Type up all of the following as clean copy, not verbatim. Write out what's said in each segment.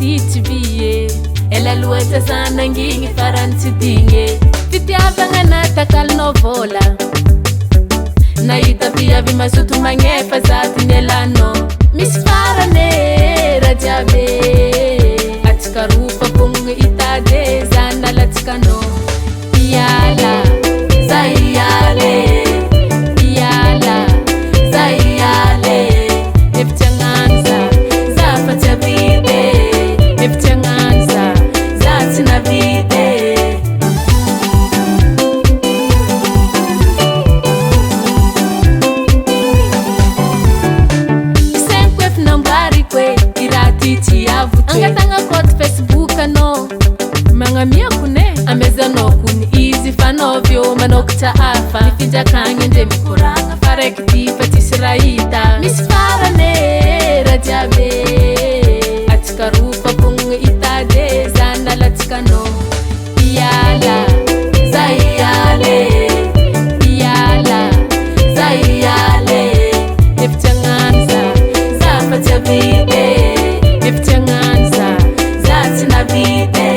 arty tsy vie ela loatra zanangigny farany tsy digny fitiavagna natakalinao vola nahita viavy mazoto magnefa zaty nialanao misy farane rajiabe atsika rofa fognogno itade zana latsikano iala za iale iala za iale efitiagnanza za fa tsy avide efitiagnanza za tsy navide angatagna koty Facebook anao magnamiako ne amezanao kony izy fanovyo manokatra hafa mifinjakagny andre mikoragna faraiky ty fa tsisy rahita misy farane rajiabe atsika rofa fognogno itade zana latsikano iala za iale iala za iale efitiagnanza za fa tsy avide efitiagnanza za tsy navide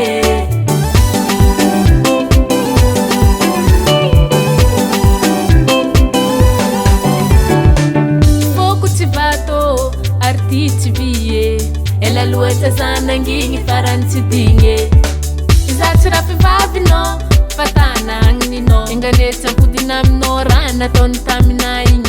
foko tsy vato arty tsy vie ela loatra zanangigny farany tsy digny za tsy rafivavinao fa tanagninao enganetsampodina aminao raha nataony taminay